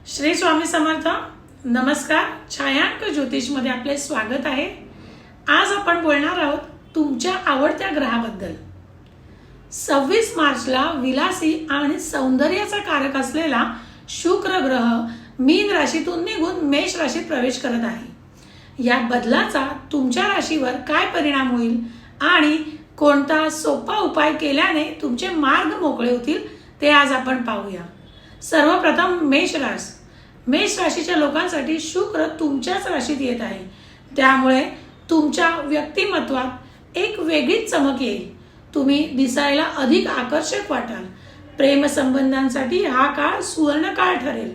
श्री स्वामी समर्थ. नमस्कार. छायांक ज्योतिषमध्ये आपले स्वागत आहे. आज आपण बोलणार आहोत तुमच्या आवडत्या ग्रहाबद्दल. 26 मार्चला विलासी आणि सौंदर्याचा कारक असलेला शुक्र ग्रह मीन राशीतून निघून मेष राशीत प्रवेश करत आहे. या बदलाचा तुमच्या राशीवर काय परिणाम होईल आणि कोणता सोपा उपाय केल्याने तुमचे मार्ग मोकळे होतील ते आज आपण पाहूया. सर्वप्रथम मेष राशीच्या लोकांसाठी शुक्र तुमच्याच राशीत येत आहे. त्यामुळे तुमच्या व्यक्तिमत्वात एक वेगळीच चमक येईल. तुम्ही दिसायला अधिक आकर्षक वाटाल. प्रेम संबंधांसाठी हा काळ सुवर्ण काळ ठरेल.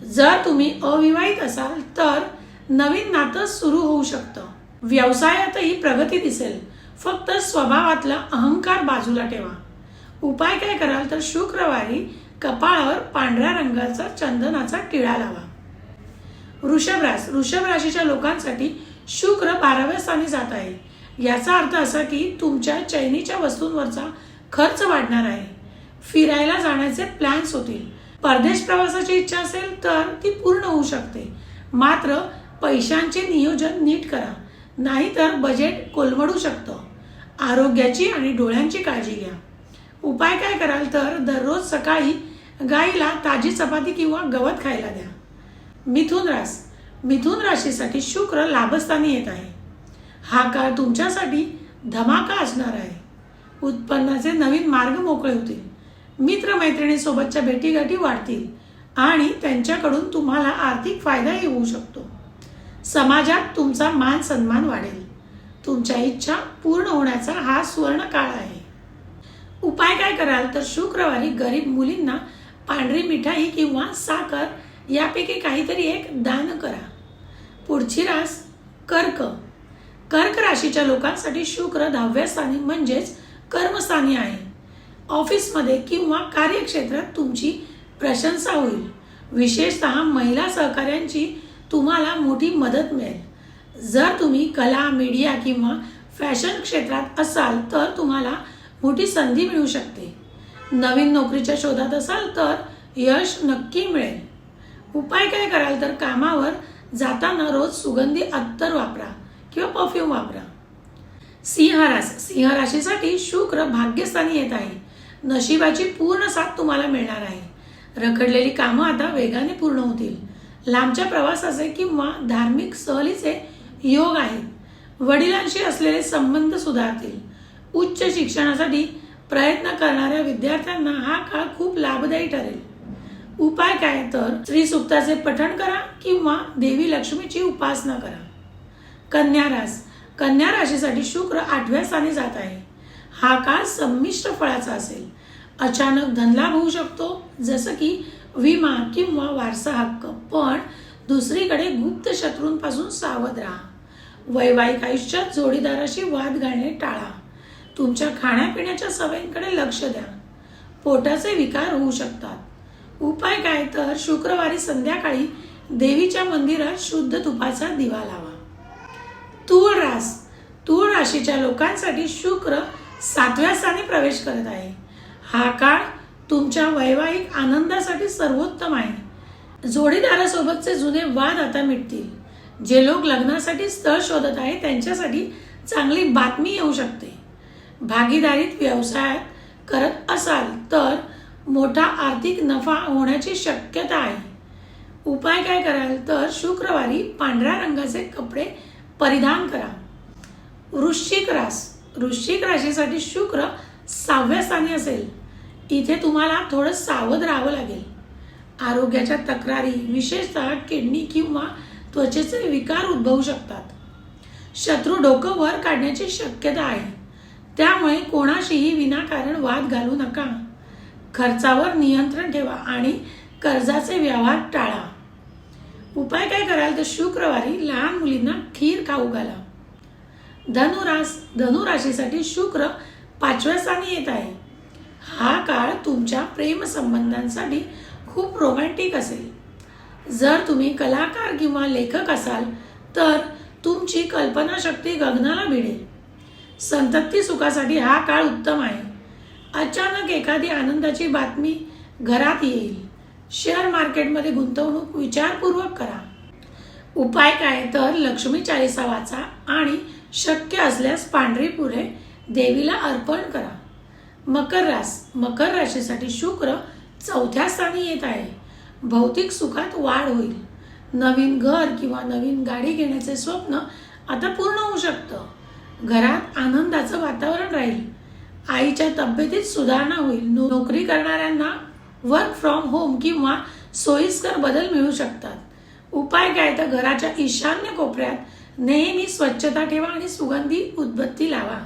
जर तुम्ही अविवाहित असाल तर नवीन नातं सुरू होऊ शकतं. व्यवसायातही प्रगती दिसेल. फक्त स्वभावातला अहंकार बाजूला ठेवा. उपाय काय कराल तर शुक्रवारी कपाळावर पांढऱ्या रंगाचा चंदनाचा टिळा लावा. वृषभ राशीच्या लोकांसाठी शुक्र 12व्या स्थानी जात आहे. याचा अर्थ असा की तुमच्या चैनीच्या वस्तूंवरचा खर्च वाढणार आहे. फिरायला जाण्याचे प्लॅन्स होतील. परदेश प्रवासाची इच्छा असेल तर ती पूर्ण होऊ शकते. मात्र पैशांचे नियोजन नीट करा, नाहीतर बजेट कोलमडू शकतं. आरोग्याची आणि डोळ्यांची काळजी घ्या. उपाय काय कराल तर दररोज सकाळी गाईला ताजी चपाती किंवा गवत खायला द्या. मिथुन राशीसाठी शुक्र लाभस्थानी येत आहे. हा काळ तुमच्यासाठी धमाका असणार आहे. उत्पन्नाचे नवीन मार्ग मोकळे होतील. मित्रमैत्रिणींसोबतच्या भेटीगाठी वाढतील आणि त्यांच्याकडून तुम्हाला आर्थिक फायदाही होऊ शकतो. समाजात तुमचा मान सन्मान वाढेल. तुमच्या इच्छा पूर्ण होण्याचा हा सुवर्ण काळ आहे. उपाय काय कराल तर शुक्रवारी गरीब मुलींना पांढरी मिठाई किंवा साखर यापैकी काहीतरी एक दान करा. पुढची रास कर्क राशीच्या लोकांसाठी शुक्र 10व्या स्थानी म्हणजेच कर्मस्थानी आहे. ऑफिसमध्ये किंवा कार्यक्षेत्रात तुमची प्रशंसा होईल. विशेषतः महिला सहकाऱ्यांची तुम्हाला मोठी मदत मिळेल. जर तुम्ही कला, मीडिया किंवा फॅशन क्षेत्रात असाल तर तुम्हाला मोठी संधी मिळू शकते. नवीन नोकरीच्या शोधात असाल तर यश नक्की मिळेल. उपाय काय कराल तर कामावर जाताना रोज सुगंधी अत्तर वापरा किंवा परफ्यूम वापरा. सिंह राशीसाठी शुक्र भाग्यस्थानी येत आहे. नशिबाची पूर्ण साथ तुम्हाला मिळणार आहे. रखडलेली कामं आता वेगाने पूर्ण होतील. लांबच्या प्रवासाचे किंवा धार्मिक सहलीचे योग आहेत. वडिलांशी असलेले संबंध सुधारतील. उच्च शिक्षणासाठी प्रयत्न करणाऱ्या विद्यार्थ्यांना हा काळ खूप लाभदायी ठरेल. उपाय काय तर श्री सूक्ताचे पठण करा किंवा देवी लक्ष्मीची उपासना करा. कन्या राशीसाठी शुक्र 8व्या स्थानी जात आहे. हा काळ संमिश्र फळाचा असेल. अचानक धनलाभ होऊ शकतो, जसं की विमा किंवा वारसा हक्क. पण दुसरीकडे गुप्त शत्रूंपासून सावध राहा. वैवाहिक आयुष्यात जोडीदाराशी वाद घालणे टाळा. तुमच्या खाण्यापिण्याच्या सवयींकडे लक्ष द्या. पोटाचे विकार होऊ शकतात. उपाय काय तर शुक्रवारी संध्याकाळी देवीच्या मंदिरात शुद्ध तुपाचा दिवा लावा. तूळ राशीच्या लोकांसाठी शुक्र 7व्या स्थानी प्रवेश करत आहे. हा काळ तुमच्या वैवाहिक आनंदासाठी सर्वोत्तम आहे. जोडीदारासोबतचे जुने वाद आता मिटतील. जे लोक लग्नासाठी स्थळ शोधत आहेत त्यांच्यासाठी चांगली बातमी येऊ शकते. भागीदारीत व्यवसायात करत असाल तर मोठा आर्थिक नफा होण्याची शक्यता आहे. उपाय काय कराल तर शुक्रवारी पांढऱ्या रंगाचे कपडे परिधान करा. वृश्चिक राशीसाठी शुक्र 6व्या स्थानी असेल. इथे तुम्हाला थोडं सावध राहावं लागेल. आरोग्याच्या तक्रारी, विशेषतः किडनी किंवा त्वचेचे विकार उद्भवू शकतात. शत्रू डोकं वर काढण्याची शक्यता आहे. त्यामुळे कोणाशीही विनाकारण वाद घालू नका. खर्चावर नियंत्रण ठेवा आणि कर्जाचे व्यवहार टाळा. उपाय काय कराल तर शुक्रवारी लहान मुलींना खीर खाऊ घाला. धनु राशीसाठी शुक्र 5व्या स्थानी येत आहे. हा काळ तुमच्या प्रेम संबंधांसाठी खूप रोमॅन्टिक असेल. जर तुम्ही कलाकार किंवा लेखक असाल तर तुमची कल्पनाशक्ती गगनाला भिडेल. संतती सुखासाठी हा काळ उत्तम आहे. अचानक एखादी आनंदाची बातमी घरात येईल. शेअर मार्केटमध्ये गुंतवणूक विचारपूर्वक करा. उपाय काय तर लक्ष्मी चालीसा वाचा आणि शक्य असल्यास पांढरी फुले देवीला अर्पण करा. मकर राशीसाठी शुक्र 4थ्या स्थानी येत आहे. भौतिक सुखात वाढ होईल. नवीन घर किंवा नवीन गाडी घेण्याचे स्वप्न आता पूर्ण होऊ शकतं. घरात आनंदाचं वातावरण राहील. आईच्या तब्येतीत सुधारणा होईल. नोकरी करणाऱ्यांना वर्क फ्रॉम होम किंवा सोयीस्कर बदल मिळू शकतात. उपाय काय तर घराच्या ईशान्य कोपऱ्यात नेहमी स्वच्छता ठेवा आणि सुगंधी उदबत्ती लावा.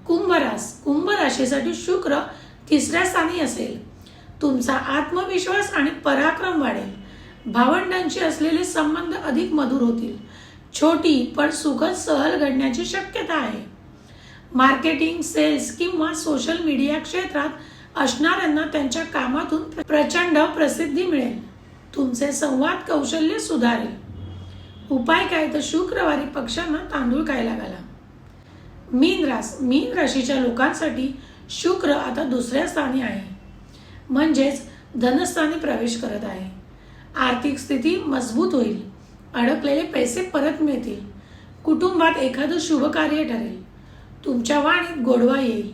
कुंभ राशीसाठी शुक्र 3ऱ्या स्थानी असेल. तुमचा आत्मविश्वास आणि पराक्रम वाढेल. भावंडांशी असलेले संबंध अधिक मधुर होतील. छोटी पण सुखद सहल घडण्याची शक्यता आहे. मार्केटिंग, सेल्स किंवा सोशल मीडिया क्षेत्रात असणाऱ्यांना त्यांच्या कामातून प्रचंड प्रसिद्धी मिळेल. तुमचे संवाद कौशल्य सुधारेल. उपाय काय तर शुक्रवारी पक्ष्यांना तांदूळ खायला घाला. मीन राशीच्या लोकांसाठी शुक्र आता 2ऱ्या स्थानी आहे, म्हणजेच धनस्थानी प्रवेश करत आहे. आर्थिक स्थिती मजबूत होईल. अडकलेले पैसे परत मिळतील. कुटुंबात एखादं शुभ कार्य ठरेल. तुमच्या वाणीत गोडवा येईल,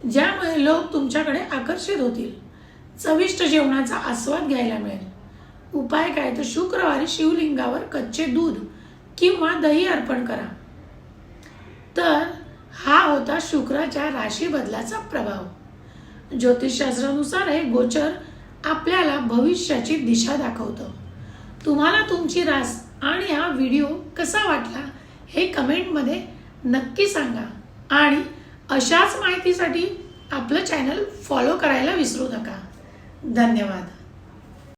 ज्यामुळे लोक तुमच्याकडे आकर्षित होतील. चविष्ट जेवणाचा आस्वाद घ्यायला मिळेल. उपाय काय तर शुक्रवारी शिवलिंगावर कच्चे दूध किंवा दही अर्पण करा. तर हा होता शुक्राच्या राशी बदलाचा प्रभाव. ज्योतिषशास्त्रानुसार हे गोचर आपल्याला भविष्याची दिशा दाखवतं. तुम्हाला तुमची रास आणि हा व्हिडिओ कसा वाटला हे कमेंटमध्ये नक्की सांगा आणि अशाच माहितीसाठी आपलं चॅनल फॉलो करायला विसरू नका. धन्यवाद.